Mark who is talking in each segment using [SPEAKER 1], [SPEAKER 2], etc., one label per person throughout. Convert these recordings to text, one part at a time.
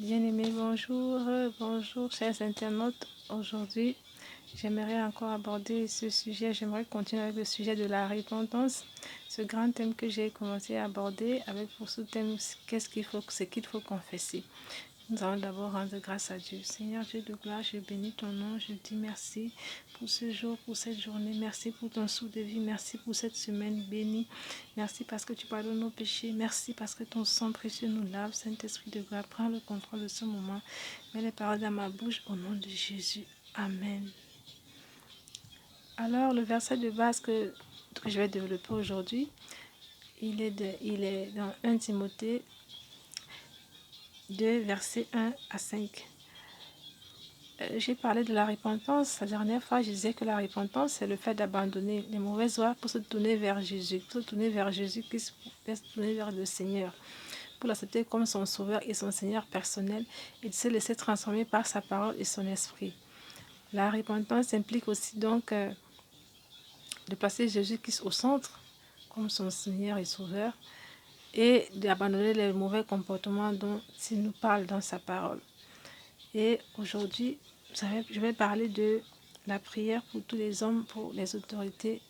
[SPEAKER 1] Bien-aimés, bonjour, bonjour chers internautes. Aujourd'hui, j'aimerais encore aborder ce sujet, j'aimerais continuer avec le sujet de la repentance, ce grand thème que j'ai commencé à aborder avec pour ce thème, ce qu'il faut confesser. Nous allons d'abord rendre grâce à Dieu. Seigneur Dieu de gloire, je bénis ton nom, je dis merci pour ce jour, pour cette journée. Merci pour ton souffle de vie, merci pour cette semaine bénie. Merci parce que tu pardonnes nos péchés. Merci parce que ton sang précieux nous lave. Saint-Esprit de gloire, prends le contrôle de ce moment. Mets les paroles dans ma bouche au nom de Jésus. Amen. Alors, le verset de base que je vais développer aujourd'hui, il est dans 1 Timothée 2, versets 1 à 5. J'ai parlé de la repentance. La dernière fois, je disais que la repentance, c'est le fait d'abandonner les mauvaises voies pour se tourner vers Jésus, pour se tourner vers Jésus-Christ, pour se tourner vers le Seigneur, pour l'accepter comme son sauveur et son Seigneur personnel et de se laisser transformer par sa parole et son esprit. La repentance implique aussi donc de placer Jésus-Christ au centre comme son Seigneur et sauveur et d'abandonner les mauvais comportements dont il nous parle dans sa parole. Et aujourd'hui, je vais parler de la prière pour tous les hommes, pour les autorités,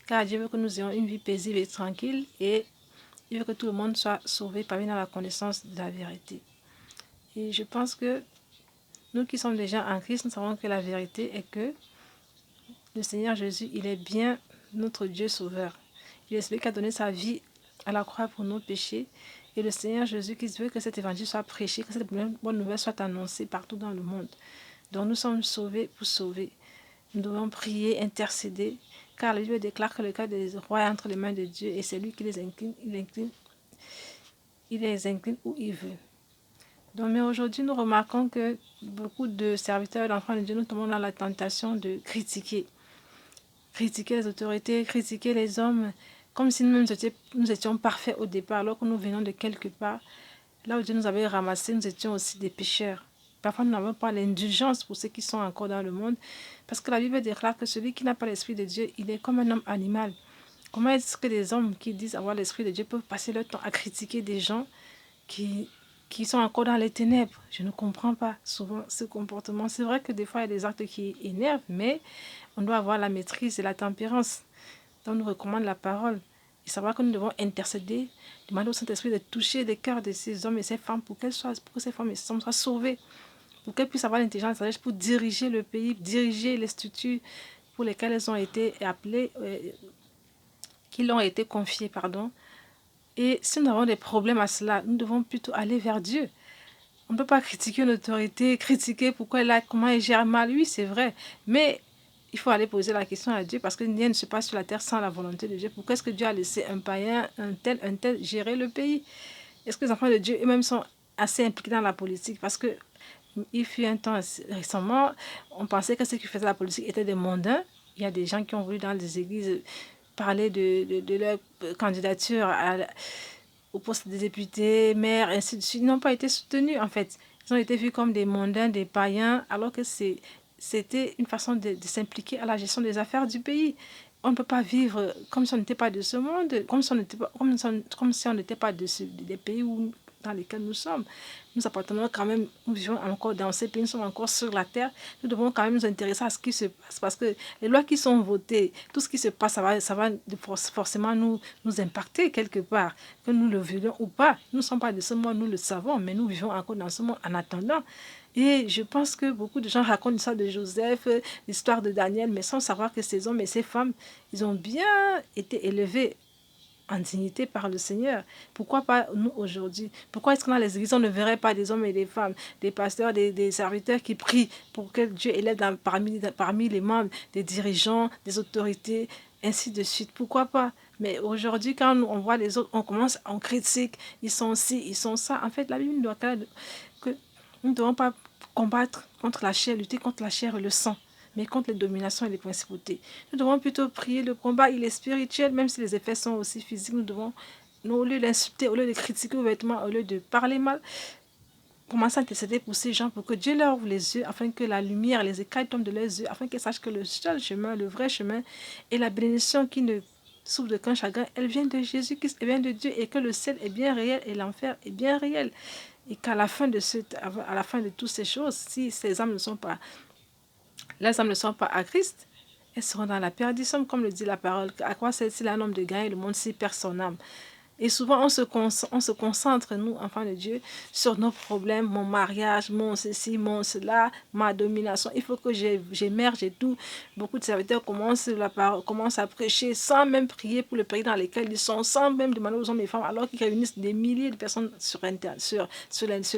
[SPEAKER 1] car Dieu veut que nous ayons une vie paisible et tranquille et il veut que tout le monde soit sauvé parmi dans la connaissance de la vérité. Et je pense que nous qui sommes déjà en Christ, nous savons que la vérité est que le Seigneur Jésus, il est bien notre Dieu sauveur. Il est celui qui a donné sa vie à la croix pour nos péchés. Et le Seigneur Jésus qui veut que cet évangile soit prêché, que cette bonne nouvelle soit annoncée partout dans le monde. Donc nous sommes sauvés pour sauver. Nous devons prier, intercéder, car la Bible déclare que le cœur des rois est entre les mains de Dieu et c'est lui qui les incline, il les incline où il veut. Donc, mais aujourd'hui, nous remarquons que beaucoup de serviteurs d'enfants de Dieu, nous tombons dans la tentation de critiquer les autorités, critiquer les hommes, comme si nous étions parfaits au départ, alors que nous venons de quelque part. Là où Dieu nous avait ramassés, nous étions aussi des pécheurs. Parfois, nous n'avons pas l'indulgence pour ceux qui sont encore dans le monde, parce que la Bible déclare que celui qui n'a pas l'Esprit de Dieu, il est comme un homme animal. Comment est-ce que des hommes qui disent avoir l'Esprit de Dieu peuvent passer leur temps à critiquer des gens qui sont encore dans les ténèbres? Je ne comprends pas souvent ce comportement. C'est vrai que des fois, il y a des actes qui énervent, mais on doit avoir la maîtrise et la tempérance. Donc, nous recommande la parole. Et savoir que nous devons intercéder, demander au Saint-Esprit de toucher les cœurs de ces hommes et ces femmes pour que ces femmes et ces hommes soient sauvés, pour qu'elles puissent avoir l'intelligence pour diriger le pays, diriger les structures pour lesquelles elles ont été appelées, qui leur ont été confiées, pardon. Et si nous avons des problèmes à cela, nous devons plutôt aller vers Dieu. On ne peut pas critiquer une autorité, critiquer pourquoi elle a, comment elle gère mal. Oui, c'est vrai, mais il faut aller poser la question à Dieu parce que rien ne se passe sur la terre sans la volonté de Dieu. Pourquoi est-ce que Dieu a laissé un païen, un tel gérer le pays? Est-ce que les enfants de Dieu eux-mêmes sont assez impliqués dans la politique? Parce que il fut un temps récemment, on pensait que ceux qui faisaient la politique étaient des mondains. Il y a des gens qui ont voulu dans les églises parler de leur candidature au poste de député, maire, ainsi de suite. Ils n'ont pas été soutenus en fait. Ils ont été vus comme des mondains, des païens, alors que c'était une façon de s'impliquer à la gestion des affaires du pays. On ne peut pas vivre comme si on n'était pas de ce monde, comme si on n'était pas, des pays dans lesquels nous sommes. Nous appartenons quand même, nous vivons encore dans ces pays, nous sommes encore sur la terre. Nous devons quand même nous intéresser à ce qui se passe parce que les lois qui sont votées, tout ce qui se passe, ça va forcément nous impacter quelque part, que nous le voulions ou pas. Nous ne sommes pas de ce monde, nous le savons, mais nous vivons encore dans ce monde en attendant. Et je pense que beaucoup de gens racontent l'histoire de Joseph, l'histoire de Daniel, mais sans savoir que ces hommes et ces femmes, ils ont bien été élevés en dignité par le Seigneur. Pourquoi pas nous aujourd'hui? Pourquoi est-ce que dans les églises, on ne verrait pas des hommes et des femmes, des pasteurs, des serviteurs qui prient pour que Dieu élève parmi les membres, des dirigeants, des autorités, ainsi de suite? Pourquoi pas? Mais aujourd'hui, quand on voit les autres, on critique, ils sont ci, ils sont ça. En fait, la Bible doit que nous ne devons pas combattre contre la chair, lutter contre la chair et le sang, mais contre les dominations et les principautés. Nous devons plutôt prier. Le combat, il est spirituel, même si les effets sont aussi physiques. Au lieu d'insulter, au lieu de critiquer ouvertement, au lieu de parler mal, commencer à intercéder pour ces gens, pour que Dieu leur ouvre les yeux, afin que la lumière, les écailles tombent de leurs yeux, afin qu'ils sachent que le seul chemin, le vrai chemin, est la bénédiction qui ne souffre de grand chagrin, elle vient de Jésus-Christ, elle vient de Dieu, et que le ciel est bien réel et l'enfer est bien réel. Et qu'à la fin de à la fin de toutes ces choses, si ces âmes ne sont pas, les âmes ne sont pas à Christ, elles seront dans la perdition, comme le dit la parole. À quoi sert-il un homme de gagner le monde si perd son âme? Et souvent, on se concentre, nous, enfants de Dieu, sur nos problèmes, mon mariage, mon ceci, mon cela, ma domination. Il faut que j'émerge et tout. Beaucoup de serviteurs commencent à prêcher sans même prier pour le pays dans lequel ils sont, sans même demander aux hommes et femmes, alors qu'ils réunissent des milliers de personnes sur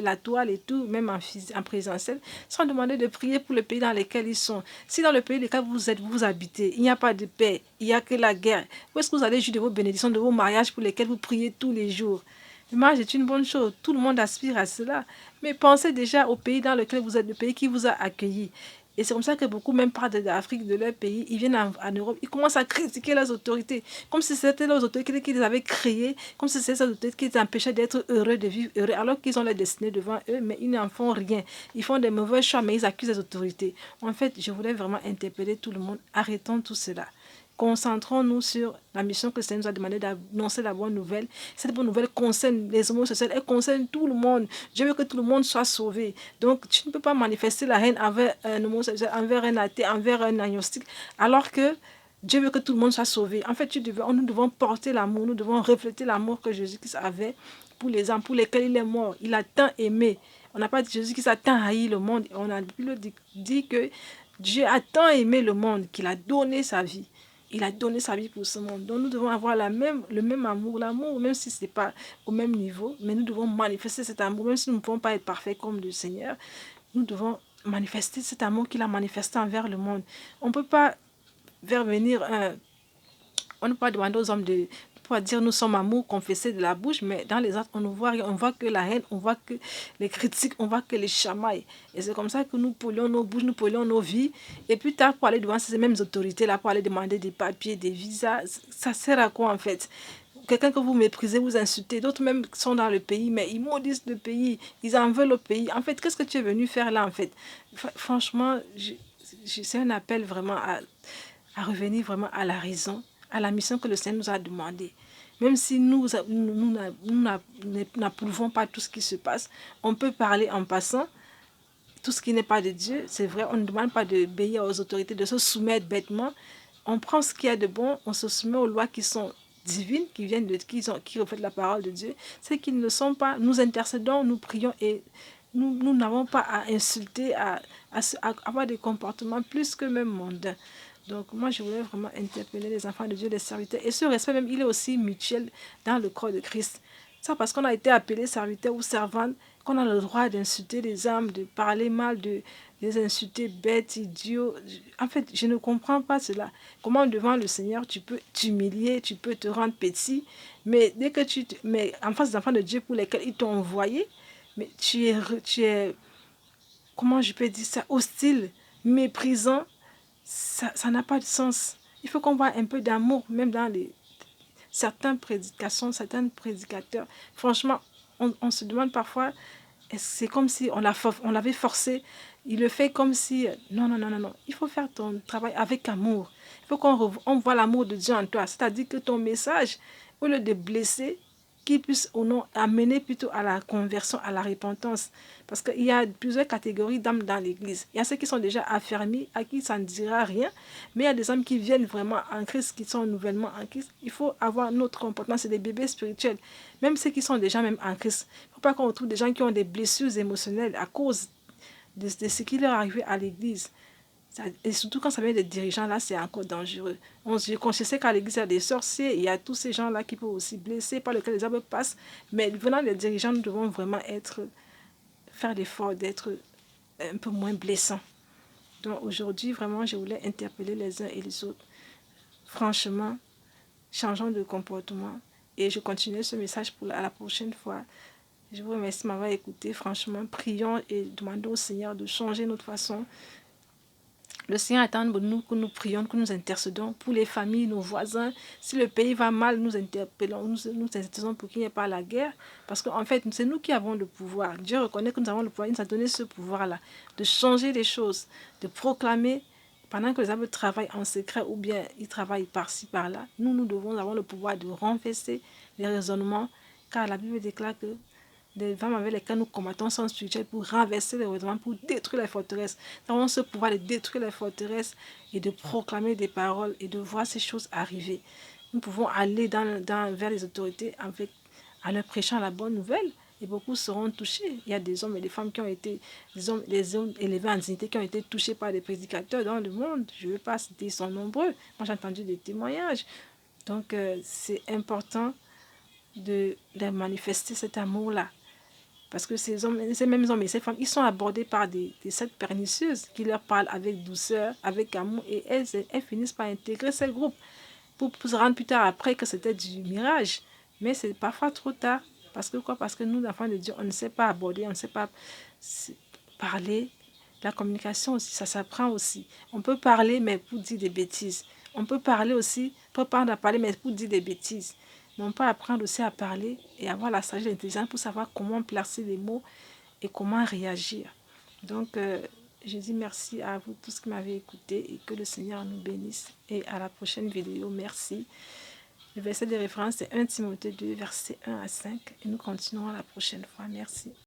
[SPEAKER 1] la toile et tout, même en présentiel, sans demander de prier pour le pays dans lequel ils sont. Si dans le pays dans lequel vous habitez, il n'y a pas de paix, il n'y a que la guerre, où est-ce que vous allez jouir de vos bénédictions, de vos mariages pour lesquels vous priez tous les jours? Le mariage est une bonne chose, tout le monde aspire à cela. Mais pensez déjà au pays dans lequel vous êtes, le pays qui vous a accueilli. Et c'est comme ça que beaucoup même partent de l'Afrique, de leur pays, ils viennent en Europe, ils commencent à critiquer les autorités, comme si c'était les autorités qui les avaient créés, comme si c'était les autorités qui les empêchaient d'être heureux, de vivre heureux, alors qu'ils ont leur destinée devant eux, mais ils n'en font rien. Ils font des mauvais choix, mais ils accusent les autorités. En fait, je voulais vraiment interpeller tout le monde, arrêtons tout cela. Concentrons-nous sur la mission que le Seigneur nous a demandé d'annoncer la bonne nouvelle. Cette bonne nouvelle concerne les homosexuels, elle concerne tout le monde. Je veux que tout le monde soit sauvé. Donc, tu ne peux pas manifester la haine envers un homosexuel, envers un athée, envers un agnostique, alors que Dieu veut que tout le monde soit sauvé. En fait, nous devons porter l'amour, nous devons refléter l'amour que Jésus-Christ avait pour les hommes, pour lesquels il est mort. Il a tant aimé. On n'a pas dit Jésus-Christ a tant haï le monde. On a dit que Dieu a tant aimé le monde qu'il a donné sa vie. Il a donné sa vie pour ce monde. Donc nous devons avoir le même amour. L'amour, même si ce n'est pas au même niveau, mais nous devons manifester cet amour. Même si nous ne pouvons pas être parfaits comme le Seigneur, nous devons manifester cet amour qu'il a manifesté envers le monde. On ne peut pas on ne peut pas demander aux hommes de pouvoir dire nous sommes amour, confesser de la bouche, mais dans les actes, on ne voit rien. On voit que la haine, on voit que les critiques, on voit que les chamailles. Et c'est comme ça que nous polluons nos bouches, nous polluons nos vies. Et plus tard, pour aller devant ces mêmes autorités-là, pour aller demander des papiers, des visas, ça sert à quoi en fait? Quelqu'un que vous méprisez, vous insultez, d'autres même sont dans le pays, mais ils maudissent le pays, ils en veulent au pays. En fait, qu'est-ce que tu es venu faire là en fait? Franchement, c'est un appel vraiment à revenir vraiment à la raison, à la mission que le Seigneur nous a demandé. Même si nous n'approuvons pas tout ce qui se passe, on peut parler en passant. Tout ce qui n'est pas de Dieu, c'est vrai, on ne demande pas d'obéir aux autorités, de se soumettre bêtement. On prend ce qu'il y a de bon, on se soumet aux lois qui sont divines, qui reflètent la parole de Dieu. Ceux qui ne le sont pas, nous intercédons, nous prions et nous n'avons pas à insulter, à avoir des comportements plus que même mondains. Donc moi, je voulais vraiment interpeller les enfants de Dieu, les serviteurs. Et ce respect même, il est aussi mutuel dans le corps de Christ. Ça parce qu'on a été appelé serviteur ou servante, qu'on a le droit d'insulter les âmes, de parler mal, de les insulter bêtes, idiots. En fait, je ne comprends pas cela. Comment devant le Seigneur, tu peux t'humilier, tu peux te rendre petit, mais dès que mais en face des enfants de Dieu pour lesquels ils t'ont envoyé, mais tu es, comment je peux dire ça, hostile, méprisant, ça n'a pas de sens. Il faut qu'on voit un peu d'amour, même dans certaines prédications, certains prédicateurs. Franchement, on se demande parfois, c'est comme si on l'avait forcé. Il le fait comme si, non, non, non, non, non. Il faut faire ton travail avec amour. Il faut qu'on voit l'amour de Dieu en toi. C'est-à-dire que ton message, au lieu de blesser, qui puisse au nom amener plutôt à la conversion, à la repentance. Parce qu'il y a plusieurs catégories d'âmes dans l'Église. Il y a ceux qui sont déjà affermis, à qui ça ne dira rien, mais il y a des âmes qui viennent vraiment en Christ, qui sont nouvellement en Christ. Il faut avoir notre comportement, c'est des bébés spirituels. Même ceux qui sont déjà même en Christ. Il ne faut pas qu'on retrouve des gens qui ont des blessures émotionnelles à cause de ce qui leur est arrivé à l'Église. Et surtout quand ça vient des dirigeants, là, c'est encore dangereux. Je sais qu'à l'église, il y a des sorciers, il y a tous ces gens-là qui peuvent aussi blesser, par lesquels les hommes passent. Mais venant des dirigeants, nous devons vraiment faire l'effort d'être un peu moins blessants. Donc aujourd'hui, vraiment, je voulais interpeller les uns et les autres. Franchement, changeons de comportement. Et je continue ce message à la prochaine fois. Je vous remercie de m'avoir écouté. Franchement, prions et demandons au Seigneur de changer notre façon. Le Seigneur attend de nous que nous prions, que nous intercédons pour les familles, nos voisins. Si le pays va mal, nous interpellons, nous intercédons pour qu'il n'y ait pas la guerre. Parce qu'en fait, c'est nous qui avons le pouvoir. Dieu reconnaît que nous avons le pouvoir. Il nous a donné ce pouvoir-là de changer les choses, de proclamer pendant que les hommes travaillent en secret ou bien ils travaillent par-ci, par-là, nous devons avoir le pouvoir de renverser les raisonnements, car la Bible déclare que les femmes avec lesquelles nous combattons sont spirituelles pour renverser les raisonnements, pour détruire les forteresses. Nous avons ce pouvoir de détruire les forteresses et de proclamer des paroles et de voir ces choses arriver. Nous pouvons aller vers les autorités en leur prêchant la bonne nouvelle et beaucoup seront touchés. Il y a des hommes et des femmes qui ont été, des hommes élevés en dignité qui ont été touchés par des prédicateurs dans le monde. Je ne veux pas citer, ils sont nombreux. Moi, j'ai entendu des témoignages. Donc, c'est important de manifester cet amour-là. Parce que ces mêmes hommes et ces femmes, ils sont abordés par des sectes pernicieuses qui leur parlent avec douceur, avec amour, et elles finissent par intégrer ces groupes pour se rendre plus tard après que c'était du mirage. Mais c'est parfois trop tard. Parce que quoi? Parce que nous, enfants de Dieu, on ne sait pas aborder, on ne sait pas parler. La communication aussi, ça s'apprend aussi. On peut parler, mais pour dire des bêtises. On peut parler aussi, préparer à parler, mais pour dire des bêtises. Mais on peut apprendre aussi à parler et avoir la sagesse et l'intelligence pour savoir comment placer les mots et comment réagir. Donc, je dis merci à vous tous qui m'avez écouté et que le Seigneur nous bénisse. Et à la prochaine vidéo. Merci. Le verset de référence est 1 Timothée 2, versets 1 à 5. Et nous continuerons la prochaine fois. Merci.